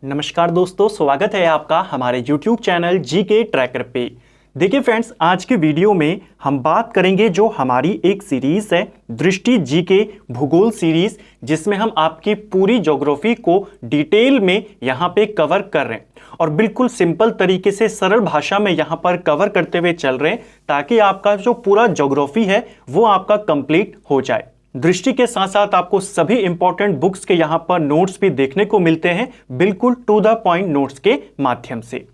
नमस्कार दोस्तों, स्वागत है आपका हमारे YouTube चैनल जीके ट्रैकर पे। देखिए फ्रेंड्स, आज की वीडियो में हम बात करेंगे जो हमारी एक सीरीज है दृष्टि जीके भूगोल सीरीज, जिसमें हम आपकी पूरी ज्योग्राफी को डिटेल में यहाँ पे कवर कर रहे हैं और बिल्कुल सिंपल तरीके से सरल भाषा में यहाँ पर कवर करते हुए चल रहे हैं ताकि आपका जो पूरा ज्योग्राफी है वो आपका कंप्लीट हो जाए। दृष्टि के साथ साथ आपको सभी इंपॉर्टेंट बुक्स के यहाँ पर नोट्स भी देखने को मिलते हैं, बिल्कुल टू द पॉइंट नोट्स के माध्यम से।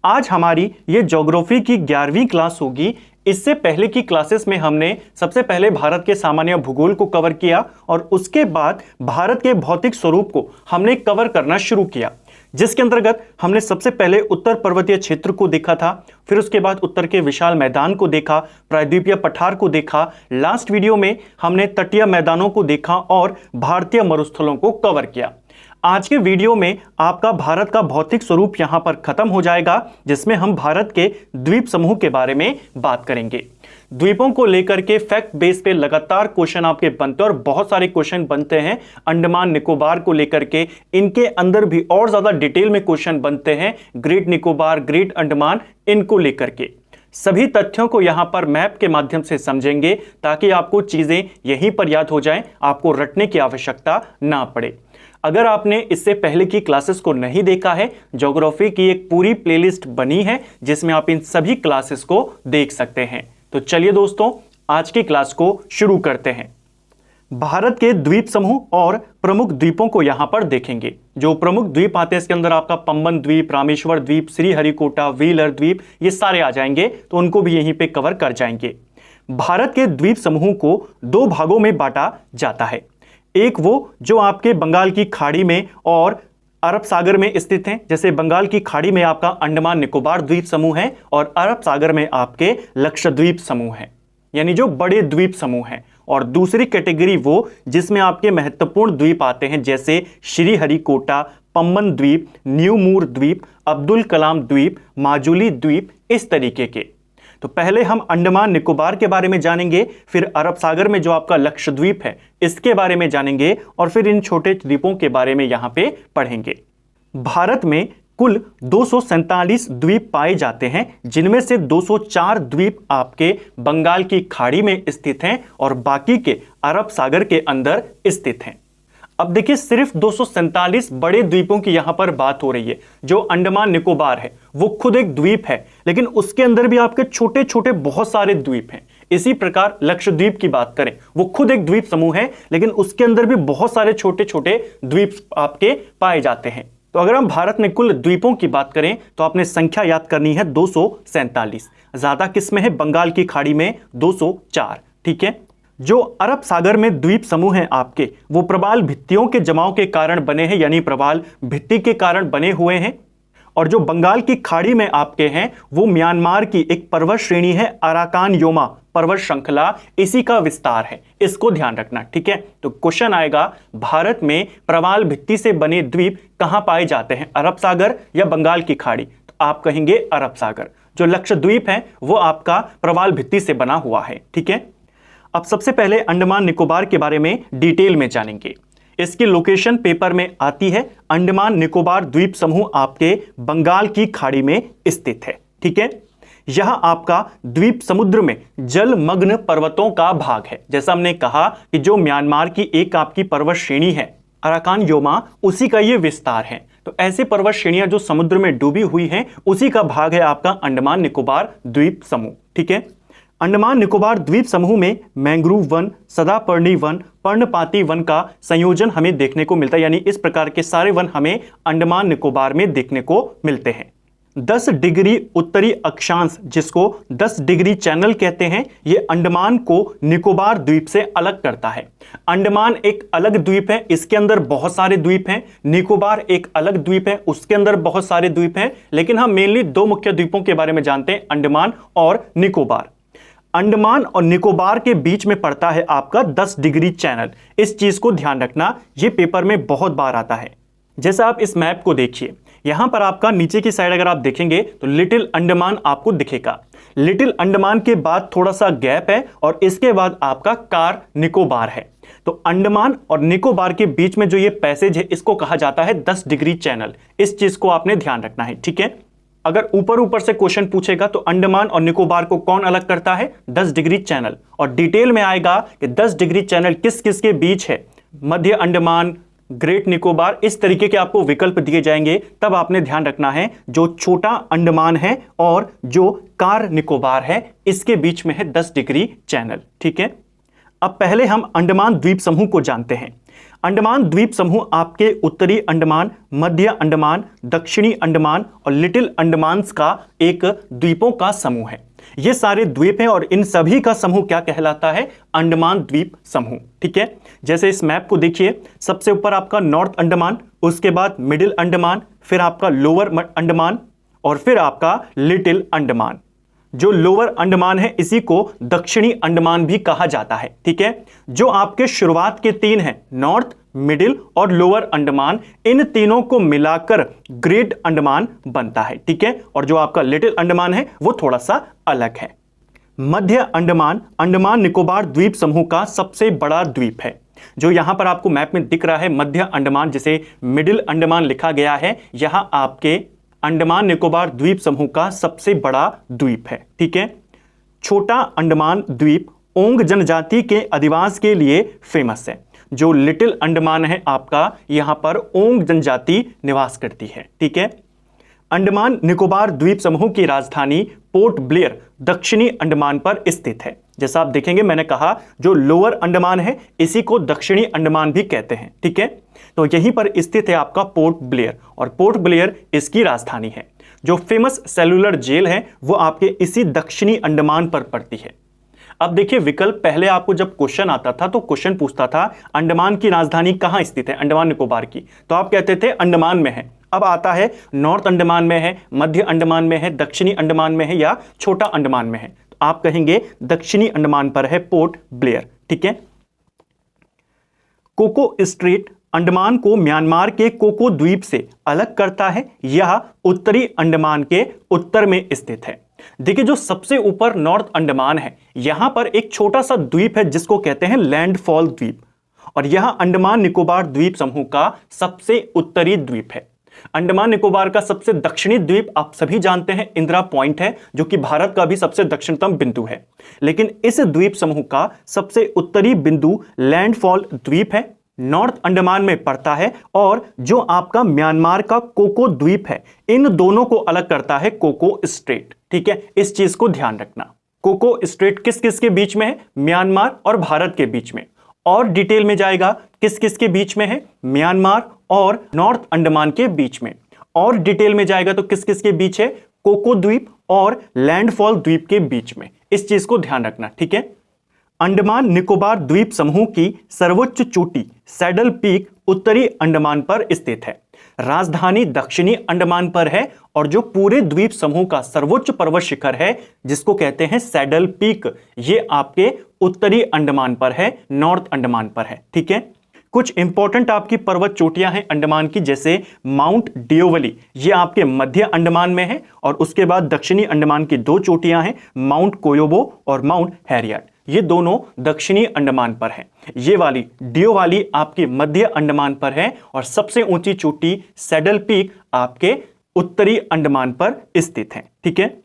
आज हमारी ये ज्योग्राफी की 11वीं क्लास होगी। इससे पहले की क्लासेस में हमने सबसे पहले भारत के सामान्य भूगोल को कवर किया और उसके बाद भारत के भौतिक स्वरूप को हमने कवर करना शुरू किया, जिसके अंतर्गत हमने सबसे पहले उत्तर पर्वतीय क्षेत्र को देखा था, फिर उसके बाद उत्तर के विशाल मैदान को देखा, प्रायद्वीपीय पठार को देखा, लास्ट वीडियो में हमने तटीय मैदानों को देखा और भारतीय मरुस्थलों को कवर किया। आज के वीडियो में आपका भारत का भौतिक स्वरूप यहां पर खत्म हो जाएगा, जिसमें हम भारत के द्वीप समूह के बारे में बात करेंगे। द्वीपों को लेकर के फैक्ट बेस पे लगातार क्वेश्चन आपके बनते हैं और बहुत सारे क्वेश्चन बनते हैं। अंडमान निकोबार को लेकर के इनके अंदर भी और ज्यादा डिटेल में क्वेश्चन बनते हैं। ग्रेट निकोबार, ग्रेट अंडमान, इनको लेकर के सभी तथ्यों को यहां पर मैप के माध्यम से समझेंगे ताकि आपको चीजें यहीं पर याद हो जाएं, आपको रटने की आवश्यकता ना पड़े। अगर आपने इससे पहले की क्लासेस को नहीं देखा है, ज्योग्राफी की एक पूरी प्लेलिस्ट बनी है जिसमें आप इन सभी क्लासेस को देख सकते हैं। तो चलिए दोस्तों, आज की क्लास को शुरू करते हैं। भारत के द्वीप समूह और प्रमुख द्वीपों को यहां पर देखेंगे। जो प्रमुख द्वीप आते हैं इसके अंदर आपका पंबन द्वीप, रामेश्वर द्वीप, श्रीहरिकोटा, व्हीलर द्वीप, ये सारे आ जाएंगे, तो उनको भी यहीं पे कवर कर जाएंगे। भारत के द्वीप समूह को दो भागों में बांटा जाता है। एक वो जो आपके बंगाल की खाड़ी में और अरब सागर में स्थित हैं, जैसे बंगाल की खाड़ी में आपका अंडमान निकोबार द्वीप समूह है और अरब सागर में आपके लक्षद्वीप समूह है, यानी जो बड़े द्वीप समूह हैं। और दूसरी कैटेगरी वो जिसमें आपके महत्वपूर्ण द्वीप आते हैं, जैसे श्रीहरिकोटा, पंबन द्वीप, न्यू मूर द्वीप, अब्दुल कलाम द्वीप, माजुली द्वीप, इस तरीके के। तो पहले हम अंडमान निकोबार के बारे में जानेंगे, फिर अरब सागर में जो आपका लक्षद्वीप है इसके बारे में जानेंगे और फिर इन छोटे द्वीपों के बारे में यहां पे पढ़ेंगे। भारत में कुल 247 द्वीप पाए जाते हैं, जिनमें से 204 द्वीप आपके बंगाल की खाड़ी में स्थित हैं और बाकी के अरब सागर के अंदर स्थित हैं। अब देखिए, सिर्फ 247 बड़े द्वीपों की यहां पर बात हो रही है। जो अंडमान निकोबार है वो खुद एक द्वीप है, लेकिन उसके अंदर भी आपके छोटे छोटे बहुत सारे द्वीप हैं। इसी प्रकार लक्षद्वीप की बात करें, वो खुद एक द्वीप समूह है, लेकिन उसके अंदर भी बहुत सारे छोटे छोटे द्वीप आपके पाए जाते हैं। तो अगर हम भारत में कुल द्वीपों की बात करें तो आपने संख्या याद करनी है 247। ज्यादा किसमें है? बंगाल की खाड़ी में 204। ठीक है। जो अरब सागर में द्वीप समूह हैं आपके, वो प्रवाल भित्तियों के जमाव के कारण बने हैं, यानी प्रवाल भित्ति के कारण बने हुए हैं। और जो बंगाल की खाड़ी में आपके हैं वो म्यांमार की एक पर्वत श्रेणी है, अराकान योमा पर्वत श्रृंखला, इसी का विस्तार है। इसको ध्यान रखना। ठीक है। तो क्वेश्चन आएगा, भारत में प्रवाल भित्ति से बने द्वीप कहां पाए जाते हैं, अरब सागर या बंगाल की खाड़ी? तो आप कहेंगे अरब सागर। जो लक्षद्वीप है वो आपका प्रवाल भित्ति से बना हुआ है। ठीक है। अब सबसे पहले अंडमान निकोबार के बारे में डिटेल में जानेंगे। इसकी लोकेशन पेपर में आती है। अंडमान निकोबार द्वीप समूह आपके बंगाल की खाड़ी में स्थित है। ठीक है। यह आपका द्वीप समुद्र में जलमग्न पर्वतों का भाग है। जैसा हमने कहा कि जो म्यांमार की एक आपकी पर्वत श्रेणी है अराकान योमा, उसी का ये विस्तार है। तो ऐसे पर्वत श्रेणियां जो समुद्र में डूबी हुई हैं, उसी का भाग है आपका अंडमान निकोबार द्वीप समूह। ठीक है। अंडमान निकोबार द्वीप समूह में मैंग्रोव वन, सदापर्णी वन, पर्णपाती वन का संयोजन हमें देखने को मिलता है, यानी इस प्रकार के सारे वन हमें अंडमान निकोबार में देखने को मिलते हैं। 10 डिग्री उत्तरी अक्षांश, जिसको 10 डिग्री चैनल कहते हैं, ये अंडमान को निकोबार द्वीप से अलग करता है। अंडमान एक अलग द्वीप है, इसके अंदर बहुत सारे द्वीप हैं। निकोबार एक अलग द्वीप है, उसके अंदर बहुत सारे द्वीप हैं। लेकिन हम मेनली दो मुख्य द्वीपों के बारे में जानते हैं, अंडमान और निकोबार। अंडमान और निकोबार के बीच में पड़ता है आपका 10 डिग्री चैनल। इस चीज को ध्यान रखना, यह पेपर में बहुत बार आता है। जैसे आप इस मैप को देखिए, यहां पर आपका नीचे की साइड अगर आप देखेंगे तो लिटिल अंडमान आपको दिखेगा। लिटिल अंडमान के बाद थोड़ा सा गैप है और इसके बाद आपका कार निकोबार है। तो अंडमान और निकोबार के बीच में जो ये पैसेज है इसको कहा जाता है 10 डिग्री चैनल। इस चीज को आपने ध्यान रखना है, ठीक है। अगर ऊपर ऊपर से क्वेश्चन पूछेगा तो अंडमान और निकोबार को कौन अलग करता है? 10 डिग्री चैनल। और डिटेल में आएगा कि 10 डिग्री चैनल किस किस के बीच है, मध्य अंडमान, ग्रेट निकोबार, इस तरीके के आपको विकल्प दिए जाएंगे। तब आपने ध्यान रखना है जो छोटा अंडमान है और जो कार निकोबार है इसके बीच में है 10 डिग्री चैनल, ठीक है। अब पहले हम अंडमान द्वीप समूह को जानते हैं। अंडमान द्वीप समूह आपके उत्तरी अंडमान, मध्य अंडमान, दक्षिणी अंडमान और लिटिल अंडमान्स का एक द्वीपों का समूह है। ये सारे द्वीप हैं और इन सभी का समूह क्या कहलाता है? अंडमान द्वीप समूह, ठीक है। जैसे इस मैप को देखिए, सबसे ऊपर आपका नॉर्थ अंडमान, उसके बाद मिडिल अंडमान, फिर आपका लोअर अंडमान और फिर आपका लिटिल अंडमान। जो लोअर अंडमान है इसी को दक्षिणी अंडमान भी कहा जाता है, ठीक है। जो आपके शुरुआत के 3 हैं, नॉर्थ, मिडिल और लोअर अंडमान, इन तीनों को मिलाकर ग्रेट अंडमान बनता है, ठीक है। और जो आपका लिटिल अंडमान है वो थोड़ा सा अलग है। मध्य अंडमान अंडमान निकोबार द्वीप समूह का सबसे बड़ा द्वीप है। जो यहां पर आपको मैप में दिख रहा है मध्य अंडमान, जिसे मिडिल अंडमान लिखा गया है, यहां आपके अंडमान निकोबार द्वीप समूह का सबसे बड़ा द्वीप है, ठीक है। छोटा अंडमान द्वीप ओंग जनजाति के अधिवास के लिए फेमस है। जो लिटिल अंडमान है आपका, यहां पर ओंग जनजाति निवास करती है, ठीक है। अंडमान निकोबार द्वीप समूह की राजधानी पोर्ट ब्लेयर दक्षिणी अंडमान पर स्थित है। जैसा आप देखेंगे, मैंने कहा जो लोअर अंडमान है इसी को दक्षिणी अंडमान भी कहते हैं, ठीक है। तो यहीं पर स्थित है आपका पोर्ट ब्लेयर और पोर्ट ब्लेयर इसकी राजधानी है। जो फेमस सेलुलर जेल है वो आपके इसी दक्षिणी अंडमान पर पड़ती है। अब देखिए विकल्प, पहले आपको जब क्वेश्चन आता था तो क्वेश्चन पूछता था अंडमान की राजधानी कहां स्थित है, अंडमान निकोबार की, तो आप कहते थे अंडमान में है। अब आता है नॉर्थ अंडमान में है, मध्य अंडमान में है, दक्षिणी अंडमान में है या छोटा अंडमान में है, तो आप कहेंगे दक्षिणी अंडमान पर है पोर्ट ब्लेयर, ठीक है। कोको स्ट्रेट अंडमान को म्यांमार के कोको द्वीप से अलग करता है। यह उत्तरी अंडमान के उत्तर में स्थित है। देखिए जो सबसे ऊपर नॉर्थ अंडमान है, यहां पर एक छोटा सा द्वीप है जिसको कहते हैं लैंडफॉल द्वीप, और यह अंडमान निकोबार द्वीप समूह का सबसे उत्तरी द्वीप है। अंडमान निकोबार का सबसे दक्षिणी द्वीप आप सभी जानते हैं इंदिरा पॉइंट है, जो कि भारत का भी सबसे दक्षिणतम बिंदु है। लेकिन इस द्वीप समूह का सबसे उत्तरी बिंदु लैंडफॉल द्वीप है, नॉर्थ अंडमान में पड़ता है। और जो आपका म्यांमार का कोको द्वीप है, इन दोनों को अलग करता है कोको स्ट्रेट, ठीक है। इस चीज को ध्यान रखना। कोको स्ट्रेट किस किस के बीच में है? म्यांमार और भारत के बीच में। और डिटेल में जाएगा किस किस के बीच में है? म्यांमार और नॉर्थ अंडमान के बीच में। और डिटेल में जाएगा तो किस किस के बीच है? कोको द्वीप और लैंडफॉल द्वीप के बीच में। इस चीज को ध्यान रखना, ठीक है। अंडमान निकोबार द्वीप समूह की सर्वोच्च चोटी सैडल पीक उत्तरी अंडमान पर स्थित है। राजधानी दक्षिणी अंडमान पर है और जो पूरे द्वीप समूह का सर्वोच्च पर्वत शिखर है जिसको कहते हैं सैडल पीक, ये आपके उत्तरी अंडमान पर है, नॉर्थ अंडमान पर है, ठीक है। कुछ इंपॉर्टेंट आपकी पर्वत चोटियां हैं अंडमान की, जैसे माउंट डियोवली, ये आपके मध्य अंडमान में है। और उसके बाद दक्षिणी अंडमान की 2 चोटियां हैं, माउंट कोयोबो और माउंट हैरियट, ये दोनों दक्षिणी अंडमान पर है। ये वाली डियोवाली आपके मध्य अंडमान पर है और सबसे ऊंची चोटी सैडल पीक आपके उत्तरी अंडमान पर स्थित है, ठीक है।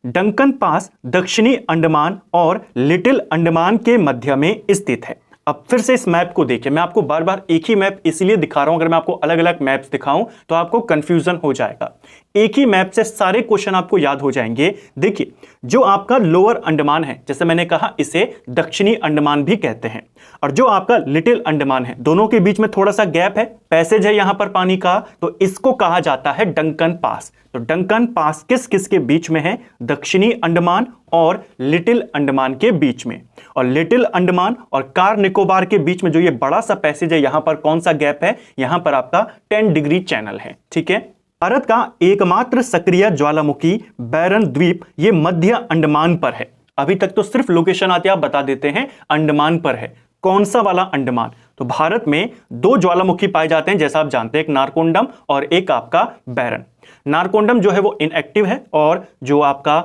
डंकन पास दक्षिणी अंडमान और लिटिल अंडमान के मध्य में स्थित है। अब फिर से इस मैप को देखिए, मैं आपको बार बार एक ही मैप इसलिए दिखा रहा हूं, अगर मैं आपको अलग अलग मैप्स दिखाऊं तो आपको कंफ्यूजन हो जाएगा। एक ही मैप से सारे क्वेश्चन आपको याद हो जाएंगे। देखिए जो आपका लोअर अंडमान है, जैसे मैंने कहा इसे दक्षिणी अंडमान भी कहते हैं, और जो आपका लिटिल अंडमान है, दोनों के बीच में थोड़ा सा गैप है, पैसेज है यहां पर पानी का, तो इसको कहा जाता है डंकन पास। तो डंकन पास किस किस के बीच में है? दक्षिणी अंडमान और लिटिल अंडमान के बीच में। और लिटिल अंडमान और कार निकोबार के बीच में जो ये बड़ा सा पैसेज है, यहां पर कौन सा गैप है? यहां पर आपका 10 डिग्री चैनल है, ठीक है। भारत का एकमात्र सक्रिय ज्वालामुखी बैरन द्वीप ये मध्य अंडमान पर है। अभी तक तो सिर्फ लोकेशन आती आप बता देते हैं अंडमान पर है। कौन सा वाला अंडमान? तो भारत में 2 ज्वालामुखी पाए जाते हैं, जैसा आप जानते हैं, एक नारकोंडम और एक आपका बैरन। नारकोंडम जो है वो इनएक्टिव है और जो आपका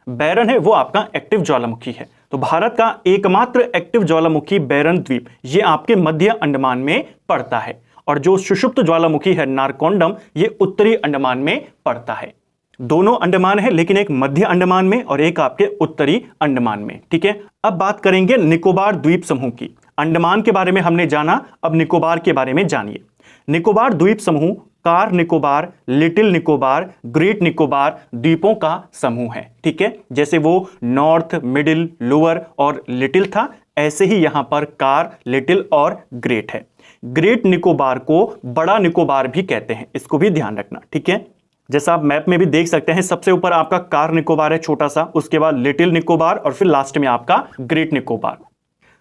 बैरन है वो आपका एक्टिव ज्वालामुखी है। तो भारत का एकमात्र एक्टिव ज्वालामुखी बैरन द्वीप ये आपके मध्य अंडमान में पड़ता है, और जो सुषुप्त ज्वालामुखी है नारकोंडम ये उत्तरी अंडमान में पड़ता है। दोनों अंडमान है, लेकिन एक मध्य अंडमान में और एक आपके उत्तरी अंडमान में। ठीक है, अब बात करेंगे निकोबार द्वीप समूह की। अंडमान के बारे में हमने जाना, अब निकोबार के बारे में जानिए। निकोबार द्वीप समूह car Nicobar, little Nicobar, great Nicobar द्वीपों का समूह है। ठीक है, जैसे वो नॉर्थ, मिडिल, लोअर और लिटिल था, ऐसे ही यहां पर कार, लिटिल और ग्रेट है। ग्रेट निकोबार को बड़ा निकोबार भी कहते हैं, इसको भी ध्यान रखना। ठीक है, जैसा आप मैप में भी देख सकते हैं, सबसे ऊपर आपका कार निकोबार है छोटा सा, उसके बाद लिटिल निकोबार और फिर लास्ट में आपका ग्रेट निकोबार।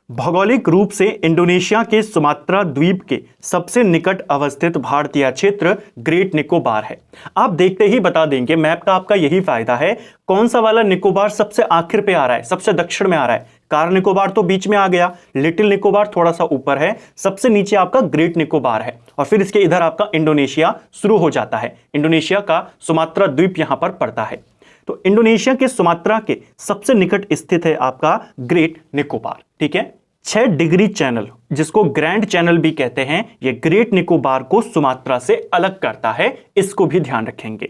भौगोलिक रूप से इंडोनेशिया के सुमात्रा द्वीप के सबसे निकट अवस्थित भारतीय क्षेत्र ग्रेट निकोबार है। आप देखते ही बता देंगे, मैप का आपका यही फायदा है, कौन सा वाला निकोबार सबसे आखिर पे आ रहा है, सबसे दक्षिण में आ रहा है। कार निकोबार तो बीच में आ गया, लिटिल निकोबार थोड़ा सा ऊपर है, सबसे नीचे आपका ग्रेट निकोबार है, और फिर इसके इधर आपका इंडोनेशिया शुरू हो जाता है। इंडोनेशिया का सुमात्रा द्वीप यहां पर पड़ता है। तो इंडोनेशिया के सुमात्रा के सबसे निकट स्थित है आपका ग्रेट निकोबार। ठीक है, 6 डिग्री चैनल जिसको ग्रैंड चैनल भी कहते हैं, ये ग्रेट निकोबार को सुमात्रा से अलग करता है, इसको भी ध्यान रखेंगे।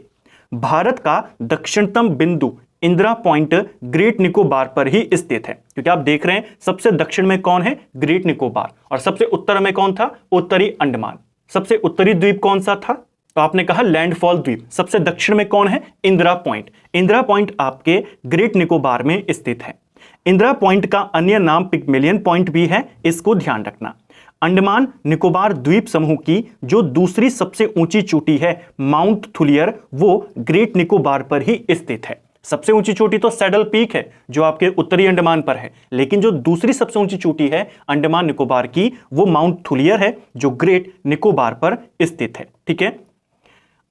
भारत का दक्षिणतम बिंदु इंदिरा पॉइंट ग्रेट निकोबार पर ही स्थित है, क्योंकि आप देख रहे हैं सबसे दक्षिण में कौन है, ग्रेट निकोबार, और सबसे उत्तर में कौन था, उत्तरी अंडमान। सबसे उत्तरी द्वीप कौन सा था, तो आपने कहा लैंडफॉल द्वीप। सबसे दक्षिण में कौन है, इंदिरा पॉइंट। इंदिरा पॉइंट आपके ग्रेट निकोबार में स्थित है। इंदिरा पॉइंट का अन्य नाम पिग्मेलियन पॉइंट भी है, इसको ध्यान रखना। अंडमान निकोबार द्वीप समूह की जो दूसरी सबसे ऊंची चोटी है माउंट थुलियर, वो ग्रेट निकोबार पर ही स्थित है। सबसे ऊंची चोटी तो सैडल पीक है जो आपके उत्तरी अंडमान पर है, लेकिन जो दूसरी सबसे ऊंची चोटी है अंडमान निकोबार की, वो माउंट थुलियर है जो ग्रेट निकोबार पर स्थित है। ठीक है,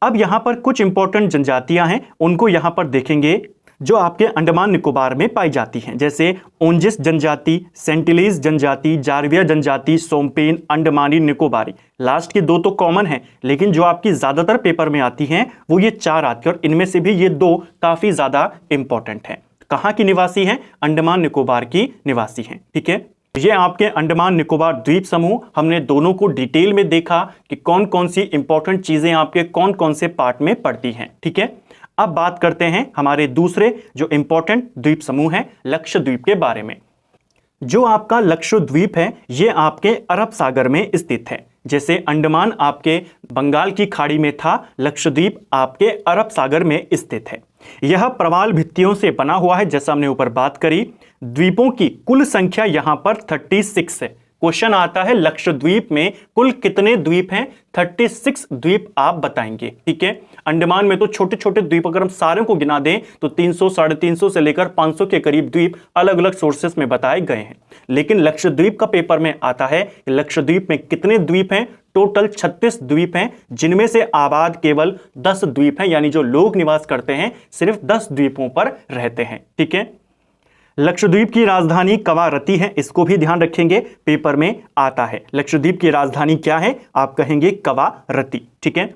अब यहां पर कुछ इंपॉर्टेंट जनजातियां हैं, उनको यहां पर देखेंगे जो आपके अंडमान निकोबार में पाई जाती हैं, जैसे ओंजिस जनजाति, सेंटिलीज जनजाति, जारविया जनजाति, सोमपेन, अंडमानी निकोबारी। लास्ट की 2 तो कॉमन है, लेकिन जो आपकी ज्यादातर पेपर में आती हैं वो ये 4 आती है, और इनमें से भी ये 2 काफी ज्यादा इंपॉर्टेंट हैं। कहाँ की निवासी हैं, अंडमान निकोबार की निवासी हैं। ठीक है, ये आपके अंडमान निकोबार द्वीप समूह, हमने दोनों को डिटेल में देखा कि कौन कौन सी इंपॉर्टेंट चीजें आपके कौन कौन से पार्ट में पड़ती हैं। ठीक है, अब बात करते हैं हमारे दूसरे जो इंपॉर्टेंट द्वीप समूह है लक्षद्वीप के बारे में। जो आपका लक्षद्वीप है ये आपके अरब सागर में स्थित है। जैसे अंडमान आपके बंगाल की खाड़ी में था, लक्षद्वीप आपके अरब सागर में स्थित है। यह प्रवाल भित्तियों से बना हुआ है, जैसा हमने ऊपर बात करी। द्वीपों की कुल संख्या यहां पर 36 है। क्वेश्चन आता है लक्षद्वीप में कुल कितने द्वीप हैं, 36 द्वीप आप बताएंगे। ठीक है, अंडमान में तो छोटे छोटे द्वीप अगर हम सारे को गिना दें तो 300, 350 से लेकर 500 के करीब द्वीप अलग अलग सोर्सेस में बताए गए हैं, लेकिन लक्षद्वीप का पेपर में आता है कि लक्षद्वीप में कितने द्वीप हैं। टोटल 36 द्वीप हैं, जिनमें से आबाद केवल 10 द्वीप हैं, यानी जो लोग निवास करते हैं सिर्फ 10 द्वीपों पर रहते हैं। ठीक है, लक्षद्वीप की राजधानी कवारती है, इसको भी ध्यान रखेंगे, पेपर में आता है। लक्षद्वीप की राजधानी क्या है, आप कहेंगे कवारती। ठीक है,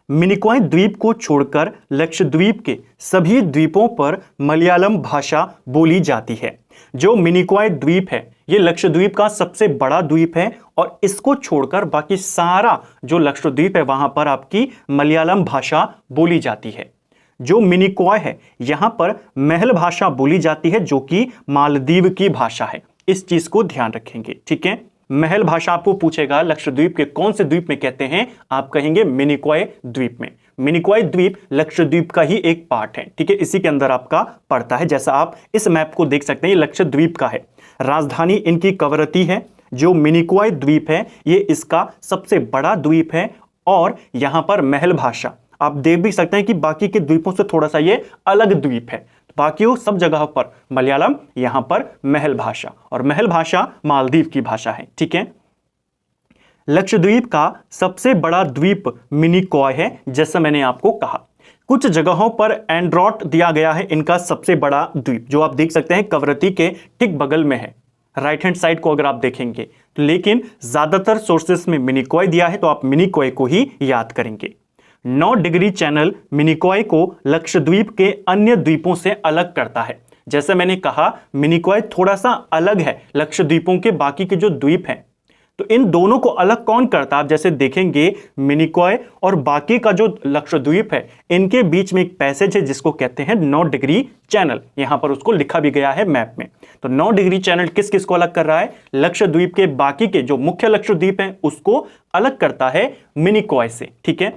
मिनिकॉय द्वीप को छोड़कर लक्षद्वीप के सभी द्वीपों पर मलयालम भाषा बोली जाती है। जो मिनिकॉय द्वीप है ये लक्षद्वीप का सबसे बड़ा द्वीप है, और इसको छोड़कर बाकी सारा जो लक्षद्वीप है वहां पर आपकी मलयालम भाषा बोली जाती है। जो मिनिकॉय है यहां पर महल भाषा बोली जाती है, जो कि मालदीव की भाषा है। इस चीज को ध्यान रखेंगे। ठीक है, महल भाषा आपको पूछेगा लक्षद्वीप के कौन से द्वीप में कहते हैं, आप कहेंगे मिनिकॉय द्वीप में। मिनिकॉय द्वीप लक्षद्वीप का ही एक पार्ट है। ठीक है, इसी के अंदर आपका पड़ता है। जैसा आप इस मैप को देख सकते हैं, ये लक्षद्वीप का है। राजधानी इनकी कवरती है। जो मिनिकॉय द्वीप है ये इसका सबसे बड़ा द्वीप है, और यहां पर महल भाषा आप देख भी सकते हैं कि बाकी के द्वीपों से थोड़ा सा ये अलग द्वीप है। बाकी सब जगह पर मलयालम, यहां पर महल भाषा, और महल भाषा मालदीव की भाषा है। ठीक है, लक्षद्वीप का सबसे बड़ा द्वीप मिनिकॉय है, जैसा मैंने आपको कहा। कुछ जगहों पर एंड्रोट दिया गया है इनका सबसे बड़ा द्वीप, जो आप देख सकते हैं कवरती के ठीक बगल में है, राइट हैंड साइड को अगर आप देखेंगे। लेकिन ज्यादातर सोर्सेस में मिनिकॉय दिया है, तो आप मिनिकॉय को ही याद करेंगे। 9 डिग्री चैनल मिनिकॉय को लक्षद्वीप के अन्य द्वीपों से अलग करता है। जैसे मैंने कहा मिनिकॉय थोड़ा सा अलग है लक्षद्वीपों के बाकी के जो द्वीप हैं, तो इन दोनों को अलग कौन करता है? आप जैसे देखेंगे मिनिकॉय और बाकी का जो लक्षद्वीप है इनके बीच में एक पैसेज है जिसको कहते हैं 9 डिग्री चैनल। यहां पर उसको लिखा भी गया है मैप में। तो 9 डिग्री चैनल किस किस को अलग कर रहा है? लक्षद्वीप के बाकी के जो मुख्य लक्षद्वीप हैं उसको अलग करता है मिनिकॉय से। ठीक है,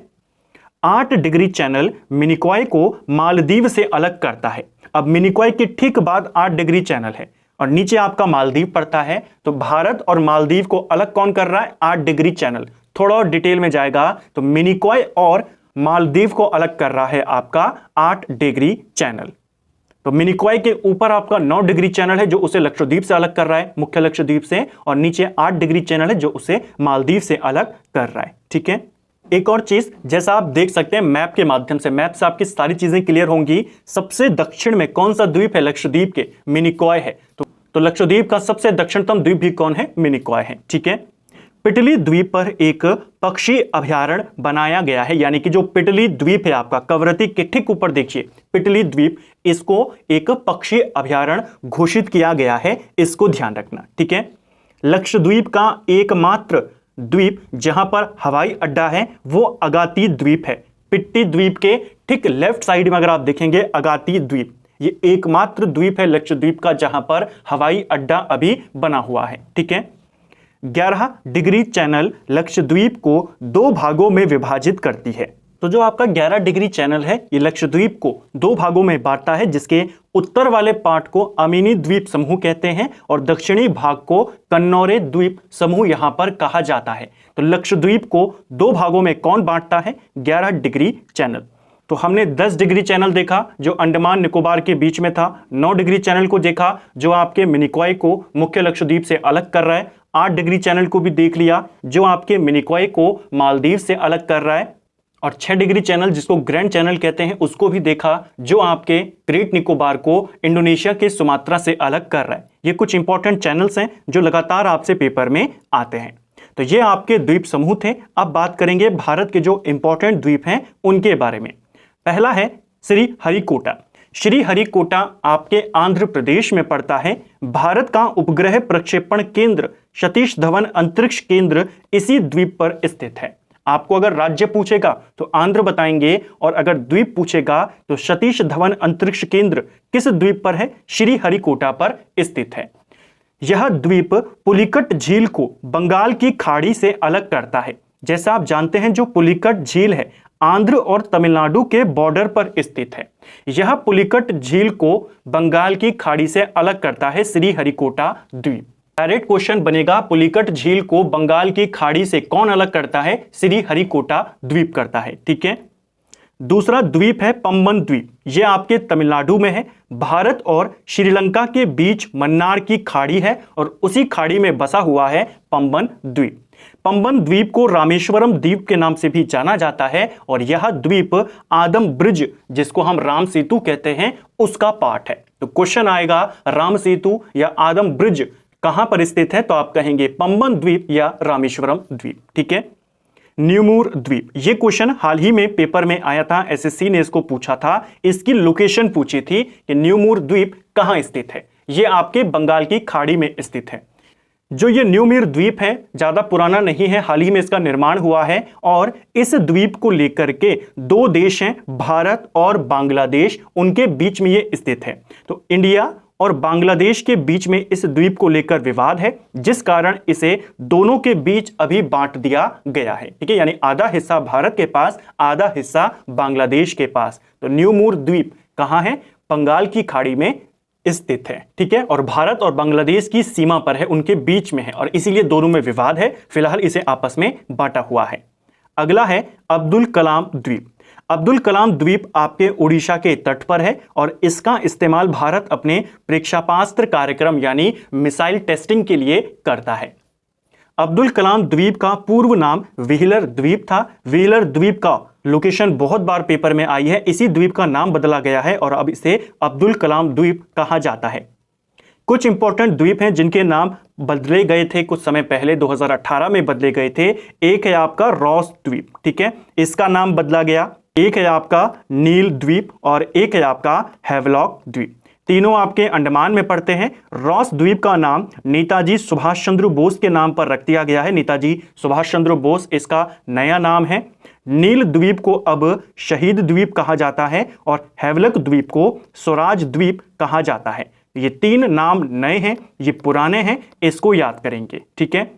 8 डिग्री चैनल मिनिकॉय को मालदीव से अलग करता है। अब मिनिकॉय के ठीक बाद 8 डिग्री चैनल है और नीचे आपका मालदीव पड़ता है, तो भारत और मालदीव को अलग कौन कर रहा है? 8 डिग्री चैनल। थोड़ा और डिटेल में जाएगा तो मिनिकॉय और मालदीव को अलग कर रहा है आपका 8 डिग्री चैनल। तो मिनिकॉय के ऊपर आपका 9 डिग्री चैनल है जो उसे लक्षद्वीप से अलग कर रहा है, मुख्य लक्षद्वीप से, और नीचे 8 डिग्री चैनल है जो उसे मालदीव से अलग कर रहा है। ठीक है, एक और चीज, जैसा आप देख सकते हैं मैप के माध्यम से, मैप से आपकी सारी चीजें क्लियर होंगी। सबसे दक्षिण में कौन सा द्वीप है? लक्षद्वीप के मिनिकॉय है। तो लक्षद्वीप का सबसे दक्षिणतम द्वीप भी कौन है? मिनिकॉय है। ठीक है, पिटली द्वीप पर एक पक्षी अभयारण्य बनाया गया है, यानी कि जो पिटली द्वीप है आपका कवरती के ठीक ऊपर देखिए पिटली द्वीप, इसको एक पक्षी अभयारण्य घोषित किया गया है, इसको ध्यान रखना। ठीक है, लक्षद्वीप का एकमात्र द्वीप जहां पर हवाई अड्डा है वो अगाती द्वीप है। पिट्टी द्वीप के ठीक लेफ्ट साइड में अगर आप देखेंगे अगाती द्वीप, ये एकमात्र द्वीप है लक्षद्वीप का जहां पर हवाई अड्डा अभी बना हुआ है। ठीक है, 11 डिग्री चैनल लक्षद्वीप को 2 भागों में विभाजित करती है। तो जो आपका 11 डिग्री चैनल है ये लक्षद्वीप को 2 भागों में बांटता है, जिसके उत्तर वाले पार्ट को अमीनी द्वीप समूह कहते हैं और दक्षिणी भाग को कन्नौरे द्वीप समूह यहां पर कहा जाता है। तो लक्षद्वीप को 2 भागों में कौन बांटता है? 11 डिग्री चैनल। तो हमने 10 डिग्री चैनल देखा जो अंडमान निकोबार के बीच में था, 9 डिग्री चैनल को देखा जो आपके मिनिकॉय को मुख्य लक्षद्वीप से अलग कर रहा है, 8 डिग्री चैनल को भी देख लिया जो आपके मिनिकॉय को मालदीव से अलग कर रहा है, और 6 डिग्री चैनल जिसको ग्रैंड चैनल कहते हैं उसको भी देखा जो आपके ग्रेट निकोबार को इंडोनेशिया के सुमात्रा से अलग कर रहा है। ये कुछ इंपॉर्टेंट चैनल्स हैं जो लगातार आपसे पेपर में आते हैं। तो ये आपके द्वीप समूह थे। अब बात करेंगे भारत के जो इंपॉर्टेंट द्वीप हैं उनके बारे में। पहला है श्रीहरिकोटा। श्रीहरिकोटा आपके आंध्र प्रदेश में पड़ता है। भारत का उपग्रह प्रक्षेपण केंद्र सतीश धवन अंतरिक्ष केंद्र इसी द्वीप पर स्थित है। आपको अगर राज्य पूछेगा तो आंध्र बताएंगे और अगर द्वीप पूछेगा तो सतीश धवन अंतरिक्ष केंद्र किस द्वीप पर है? श्रीहरिकोटा पर स्थित है। यह द्वीप पुलिकट झील को बंगाल की खाड़ी से अलग करता है। जैसा आप जानते हैं जो पुलिकट झील है आंध्र और तमिलनाडु के बॉर्डर पर स्थित है। यह पुलिकट झील को बंगाल की खाड़ी से अलग करता है श्रीहरिकोटा द्वीप। डायरेक्ट क्वेश्चन बनेगा पुलिकट झील को बंगाल की खाड़ी से कौन अलग करता है? श्रीहरिकोटा द्वीप करता है। ठीक है, दूसरा द्वीप है पंबन द्वीप। यह आपके तमिलनाडु में है। भारत और श्रीलंका के बीच मन्नार की खाड़ी है और उसी खाड़ी में बसा हुआ है पंबन द्वीप। पंबन द्वीप को रामेश्वरम द्वीप के नाम से भी जाना जाता है और यह द्वीप आदम ब्रिज जिसको हम राम सेतु कहते हैं उसका पार्ट है। तो क्वेश्चन आएगा राम सेतु या आदम ब्रिज कहां पर स्थित है? तो आप कहेंगे पंबन द्वीप या रामेश्वरम द्वीप। ठीक है, न्यूमूर द्वीप। यह क्वेश्चन हाल ही में पेपर में आया था, एसएससी ने इसको पूछा था, इसकी लोकेशन पूछी थी कि न्यूमूर द्वीप कहां स्थित है। यह आपके बंगाल की खाड़ी में स्थित है। जो ये न्यूमूर द्वीप है ज्यादा पुराना नहीं है, हाल ही में इसका निर्माण हुआ है और इस द्वीप को लेकर के 2 देश हैं भारत और बांग्लादेश, उनके बीच में ये स्थित है। तो इंडिया और बांग्लादेश के बीच में इस द्वीप को लेकर विवाद है जिस कारण इसे दोनों के बीच अभी बांट दिया गया है। ठीक है, यानी आधा हिस्सा भारत के पास, आधा हिस्सा बांग्लादेश के पास। तो न्यूमूर द्वीप कहां है? बंगाल की खाड़ी में स्थित है। ठीक है, और भारत और बांग्लादेश की सीमा पर है, उनके बीच में है और इसीलिए दोनों में विवाद है। फिलहाल इसे आपस में बांटा हुआ है। अगला है अब्दुल कलाम द्वीप। अब्दुल कलाम द्वीप आपके उड़ीसा के तट पर है और इसका इस्तेमाल भारत अपने प्रेक्षापास्त्र कार्यक्रम यानी मिसाइल टेस्टिंग के लिए करता है। अब्दुल कलाम द्वीप का पूर्व नाम व्हीलर द्वीप था। व्हीलर द्वीप का लोकेशन बहुत बार पेपर में आई है, इसी द्वीप का नाम बदला गया है और अब इसे अब्दुल कलाम द्वीप कहा जाता है। कुछ इंपॉर्टेंट द्वीप हैं जिनके नाम बदले गए थे कुछ समय पहले, 2018 में बदले गए थे। एक है आपका रॉस द्वीप, ठीक है, इसका नाम बदला गया। एक है आपका नील द्वीप और एक है आपका हैवलॉक द्वीप। तीनों आपके अंडमान में पड़ते हैं। रॉस द्वीप का नाम नेताजी सुभाष चंद्र बोस के नाम पर रख दिया गया है। नेताजी सुभाष चंद्र बोस इसका नया नाम है। नील द्वीप को अब शहीद द्वीप कहा जाता है और हैवलक द्वीप को स्वराज द्वीप कहा जाता है। ये 3 नाम नए हैं, ये पुराने हैं, इसको याद करेंगे। ठीक है,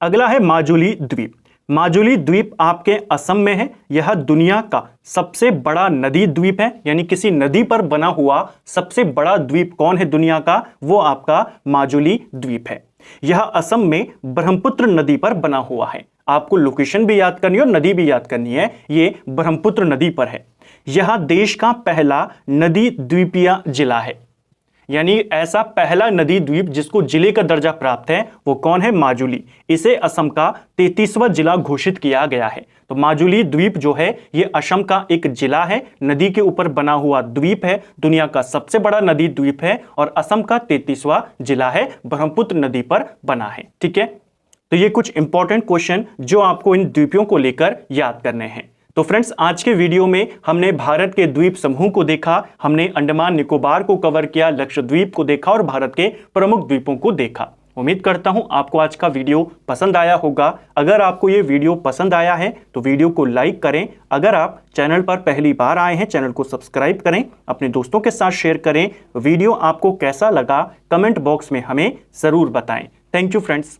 अगला है माजुली द्वीप। माजुली द्वीप आपके असम में है। यह दुनिया का सबसे बड़ा नदी द्वीप है, यानी किसी नदी पर बना हुआ सबसे बड़ा द्वीप कौन है दुनिया का, वो आपका माजुली द्वीप है। यह असम में ब्रह्मपुत्र नदी पर बना हुआ है। आपको लोकेशन भी याद करनी है और नदी भी याद करनी है। ये ब्रह्मपुत्र नदी पर है। यह देश का पहला नदी द्वीपीय जिला है, यानी ऐसा पहला नदी द्वीप जिसको जिले का दर्जा प्राप्त है वो कौन है, माजुली। इसे असम का 33वां जिला घोषित किया गया है। तो माजुली द्वीप जो है ये असम का एक जिला है, नदी के ऊपर बना हुआ द्वीप है, दुनिया का सबसे बड़ा नदी द्वीप है और असम का 33वां जिला है, ब्रह्मपुत्र नदी पर बना है। ठीक है, तो ये कुछ इंपॉर्टेंट क्वेश्चन जो आपको इन द्वीपों को लेकर याद करने हैं। तो फ्रेंड्स, आज के वीडियो में हमने भारत के द्वीप समूह को देखा, हमने अंडमान निकोबार को कवर किया, लक्षद्वीप को देखा और भारत के प्रमुख द्वीपों को देखा। उम्मीद करता हूं आपको आज का वीडियो पसंद आया होगा। अगर आपको ये वीडियो पसंद आया है तो वीडियो को लाइक करें। अगर आप चैनल पर पहली बार आए हैं, चैनल को सब्सक्राइब करें, अपने दोस्तों के साथ शेयर करें। वीडियो आपको कैसा लगा कमेंट बॉक्स में हमें जरूर बताएं। Thank you friends.